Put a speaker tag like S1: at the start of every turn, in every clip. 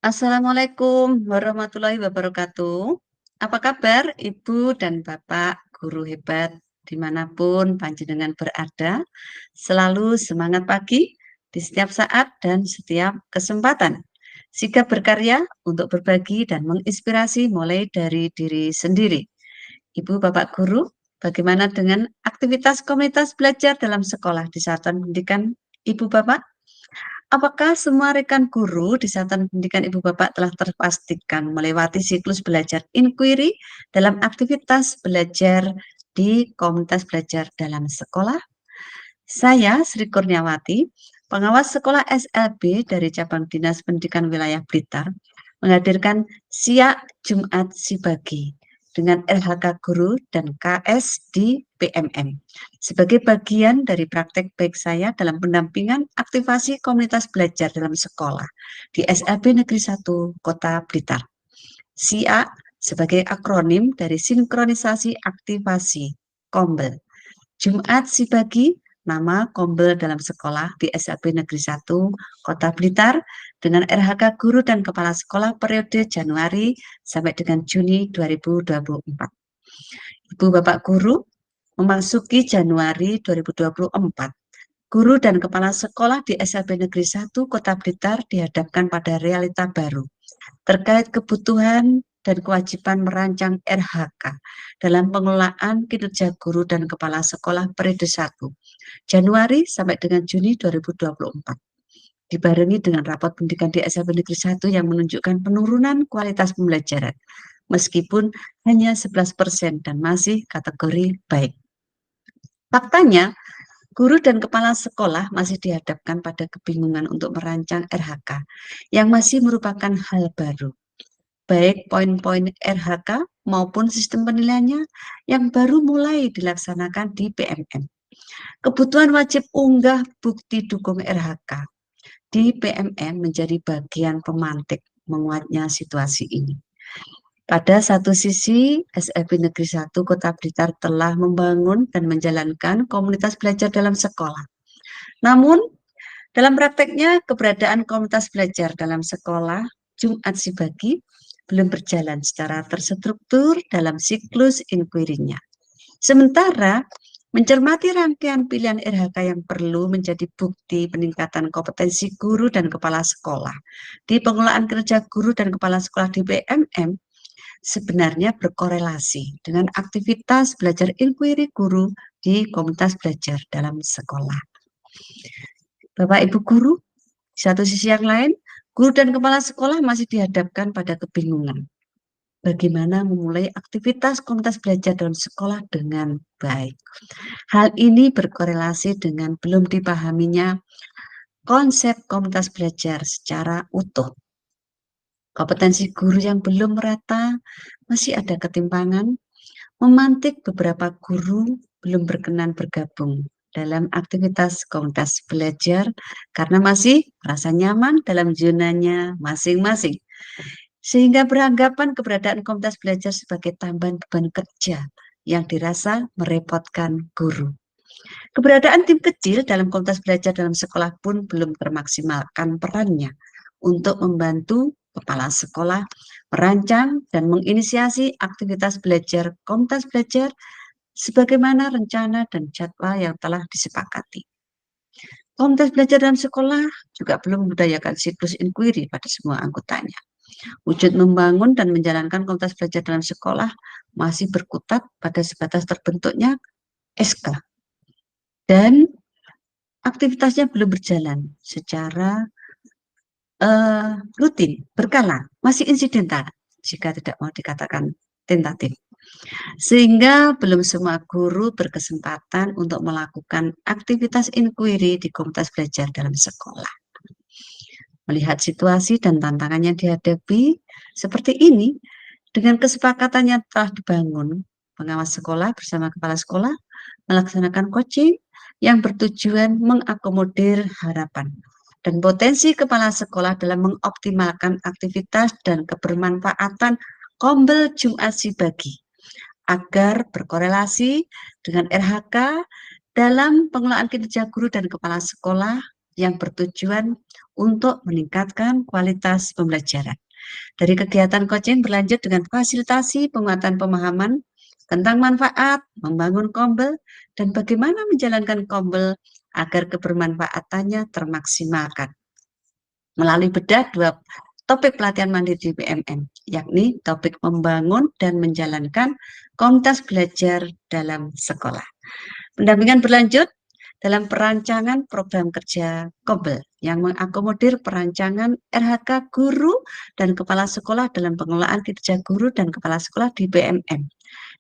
S1: Assalamualaikum warahmatullahi wabarakatuh. Apa kabar Ibu dan Bapak guru hebat dimanapun panjenengan berada? Selalu semangat pagi di setiap saat dan setiap kesempatan. Sigap berkarya untuk berbagi dan menginspirasi mulai dari diri sendiri. Ibu Bapak guru, bagaimana dengan aktivitas komunitas belajar dalam sekolah di satuan pendidikan Ibu Bapak? Apakah semua rekan guru di satuan pendidikan Ibu Bapak telah terpastikan melewati siklus belajar inquiry dalam aktivitas belajar di komunitas belajar dalam sekolah? Saya Sri Kurniawati, pengawas sekolah SLB dari Cabang Dinas Pendidikan Wilayah Blitar, menghadirkan siak Jumat Sibagi dengan LHK Guru dan KS di PMM sebagai bagian dari praktek baik saya dalam pendampingan aktivasi komunitas belajar dalam sekolah di SLB Negeri 1 Kota Blitar. SIA sebagai akronim dari sinkronisasi aktivasi Kombel. Jumat Sibagi, nama Kombel dalam sekolah di SLB Negeri 1 Kota Blitar dengan RHK Guru dan Kepala Sekolah periode Januari sampai dengan Juni 2024. Ibu Bapak Guru, memasuki Januari 2024, guru dan kepala sekolah di SLB Negeri 1 Kota Blitar dihadapkan pada realita baru terkait kebutuhan dan kewajiban merancang RHK dalam pengelolaan kinerja guru dan kepala sekolah periode 1 Januari sampai dengan Juni 2024. Dibarengi dengan rapat pendidikan di SLB Negeri 1 yang menunjukkan penurunan kualitas pembelajaran, meskipun hanya 11% dan masih kategori baik. Faktanya, guru dan kepala sekolah masih dihadapkan pada kebingungan untuk merancang RHK yang masih merupakan hal baru. Baik poin-poin RHK maupun sistem penilaiannya yang baru mulai dilaksanakan di PMM. Kebutuhan wajib unggah bukti dukung RHK di PMM menjadi bagian pemantik menguatnya situasi ini. Pada satu sisi, SLB Negeri 1 Kota Blitar telah membangun dan menjalankan komunitas belajar dalam sekolah. Namun, dalam prakteknya, keberadaan komunitas belajar dalam sekolah Jumat Sibagi belum berjalan secara terstruktur dalam siklus inquiry-nya. Sementara, mencermati rangkaian pilihan RHK yang perlu menjadi bukti peningkatan kompetensi guru dan kepala sekolah di pengelolaan kerja guru dan kepala sekolah di PMM, sebenarnya berkorelasi dengan aktivitas belajar inquiry guru di komunitas belajar dalam sekolah. Bapak Ibu guru, di satu sisi yang lain, guru dan kepala sekolah masih dihadapkan pada kebingungan. Bagaimana memulai aktivitas komunitas belajar dalam sekolah dengan baik. Hal ini berkorelasi dengan belum dipahaminya konsep komunitas belajar secara utuh. Kompetensi guru yang belum merata, masih ada ketimpangan, memantik beberapa guru belum berkenan bergabung dalam aktivitas komunitas belajar karena masih merasa nyaman dalam zonanya masing-masing. Sehingga beranggapan keberadaan komunitas belajar sebagai tambahan beban kerja yang dirasa merepotkan guru. Keberadaan tim kecil dalam komunitas belajar dalam sekolah pun belum termaksimalkan perannya untuk membantu kepala sekolah merancang dan menginisiasi aktivitas belajar komunitas belajar sebagaimana rencana dan jadwal yang telah disepakati. Komunitas belajar dalam sekolah juga belum membudayakan siklus inquiry pada semua anggotanya. Wujud membangun dan menjalankan komunitas belajar dalam sekolah masih berkutat pada sebatas terbentuknya SK. Dan aktivitasnya belum berjalan secara rutin, berkala, masih insidental, jika tidak mau dikatakan tentatif. Sehingga belum semua guru berkesempatan untuk melakukan aktivitas inquiry di komunitas belajar dalam sekolah. Melihat situasi dan tantangannya dihadapi seperti ini, dengan kesepakatan yang telah dibangun, pengawas sekolah bersama kepala sekolah melaksanakan coaching yang bertujuan mengakomodir harapan dan potensi kepala sekolah dalam mengoptimalkan aktivitas dan kebermanfaatan Kombel Jumat Sibagi agar berkorelasi dengan RHK dalam pengelolaan kinerja guru dan kepala sekolah yang bertujuan untuk meningkatkan kualitas pembelajaran. Dari kegiatan coaching berlanjut dengan fasilitasi penguatan pemahaman tentang manfaat membangun Kombel dan bagaimana menjalankan Kombel agar kebermanfaatannya termaksimalkan. Melalui bedah dua topik pelatihan mandiri di BMM, yakni topik membangun dan menjalankan komunitas belajar dalam sekolah. Pendampingan berlanjut dalam perancangan program kerja Kombel yang mengakomodir perancangan RHK guru dan kepala sekolah dalam pengelolaan kinerja guru dan kepala sekolah di BMM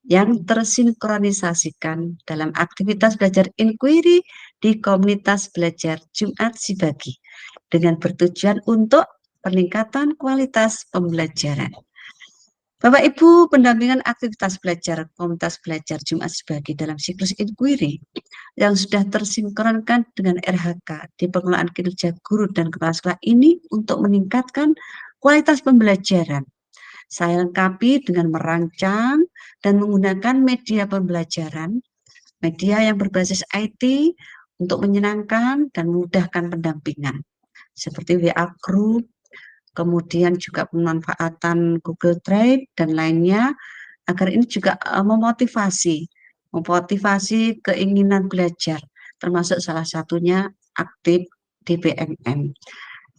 S1: yang tersinkronisasikan dalam aktivitas belajar inquiry di komunitas belajar Jumat Sibagi dengan bertujuan untuk peningkatan kualitas pembelajaran. Bapak Ibu, pendampingan aktivitas belajar komunitas belajar Jumat Sibagi dalam siklus inquiry yang sudah tersinkronkan dengan RHK di pengelolaan kinerja guru dan kepala sekolah ini untuk meningkatkan kualitas pembelajaran. Saya lengkapi dengan merancang dan menggunakan media pembelajaran, media yang berbasis IT untuk menyenangkan dan memudahkan pendampingan, seperti WA Group, kemudian juga pemanfaatan Google Drive dan lainnya, agar ini juga memotivasi keinginan belajar, termasuk salah satunya aktif di BMM.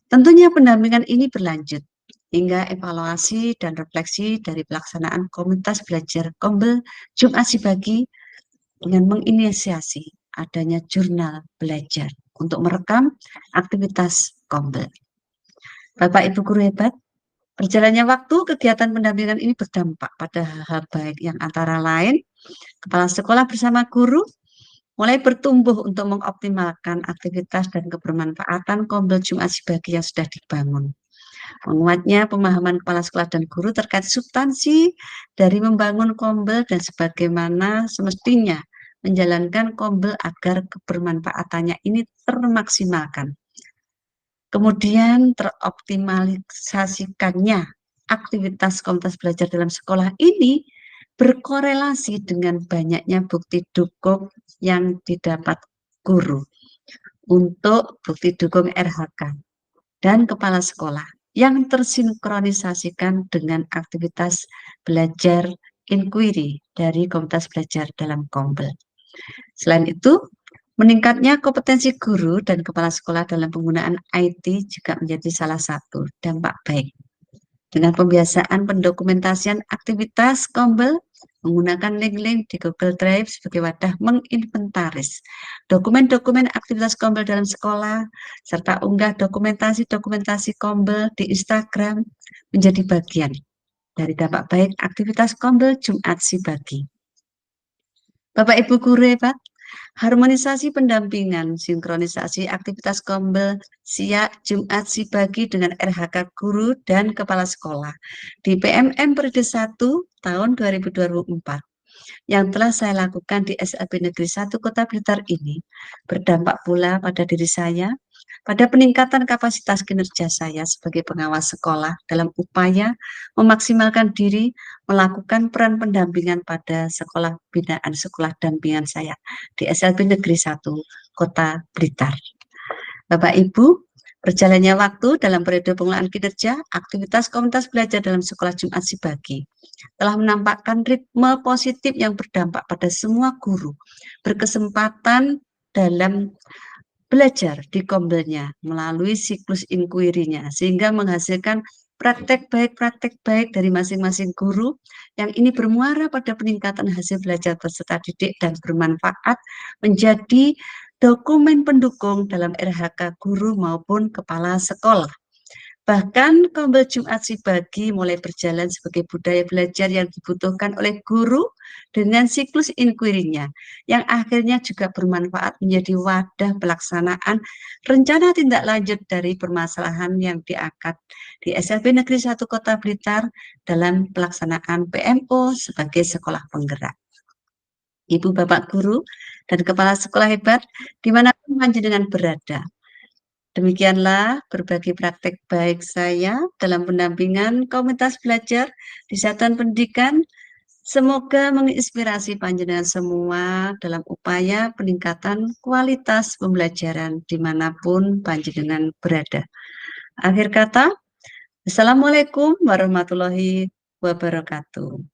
S1: Tentunya pendampingan ini berlanjut hingga evaluasi dan refleksi dari pelaksanaan komunitas belajar Kombel Jumat Sibagi dengan menginisiasi adanya jurnal belajar untuk merekam aktivitas Kombel. Bapak Ibu guru hebat, berjalannya waktu kegiatan pendampingan ini berdampak pada hal-hal baik yang antara lain kepala sekolah bersama guru mulai bertumbuh untuk mengoptimalkan aktivitas dan kebermanfaatan Kombel Jumat Sibagi yang sudah dibangun. Menguatnya pemahaman kepala sekolah dan guru terkait substansi dari membangun Kombel dan sebagaimana semestinya menjalankan Kombel agar kebermanfaatannya ini termaksimalkan. Kemudian teroptimalisasikannya aktivitas komunitas belajar dalam sekolah ini berkorelasi dengan banyaknya bukti dukung yang didapat guru untuk bukti dukung RHK dan kepala sekolah yang tersinkronisasikan dengan aktivitas belajar inquiry dari komunitas belajar dalam Kombel. Selain itu, meningkatnya kompetensi guru dan kepala sekolah dalam penggunaan IT juga menjadi salah satu dampak baik. Dengan pembiasaan pendokumentasian aktivitas Kombel menggunakan link-link di Google Drive sebagai wadah menginventaris dokumen-dokumen aktivitas Kombel dalam sekolah, serta unggah dokumentasi-dokumentasi Kombel di Instagram menjadi bagian dari dampak baik aktivitas Kombel Jumat Sibagi. Bapak Ibu guru hebat, harmonisasi pendampingan, sinkronisasi aktivitas Kombel Siak Jumat Sibagi dengan RHK guru dan kepala sekolah di PMM periode 1 tahun 2024 yang telah saya lakukan di SLB Negeri 1 Kota Blitar ini berdampak pula pada diri saya, pada peningkatan kapasitas kinerja saya sebagai pengawas sekolah dalam upaya memaksimalkan diri melakukan peran pendampingan pada sekolah binaan sekolah dampingan saya di SLB Negeri 1 Kota Blitar. Bapak Ibu, berjalannya waktu dalam periode pengelolaan kinerja, aktivitas komunitas belajar dalam sekolah Jumat Sibagi telah menampakkan ritme positif yang berdampak pada semua guru, berkesempatan dalam belajar di Kombelnya melalui siklus inquiry-nya, sehingga menghasilkan praktek baik dari masing-masing guru yang ini bermuara pada peningkatan hasil belajar peserta didik dan bermanfaat menjadi dokumen pendukung dalam RHK guru maupun kepala sekolah. Bahkan Kombel Jumat Sibagi mulai berjalan sebagai budaya belajar yang dibutuhkan oleh guru dengan siklus inquiry-nya, yang akhirnya juga bermanfaat menjadi wadah pelaksanaan rencana tindak lanjut dari permasalahan yang diangkat di SLB Negeri 1 Kota Blitar dalam pelaksanaan PMO sebagai sekolah penggerak. Ibu Bapak Guru dan Kepala Sekolah hebat dimanapun panjenengan berada. Demikianlah berbagi praktek baik saya dalam pendampingan komunitas belajar di satuan pendidikan Semoga menginspirasi panjenengan semua dalam upaya peningkatan kualitas pembelajaran dimanapun panjenengan berada. Akhir kata, Assalamualaikum warahmatullahi wabarakatuh.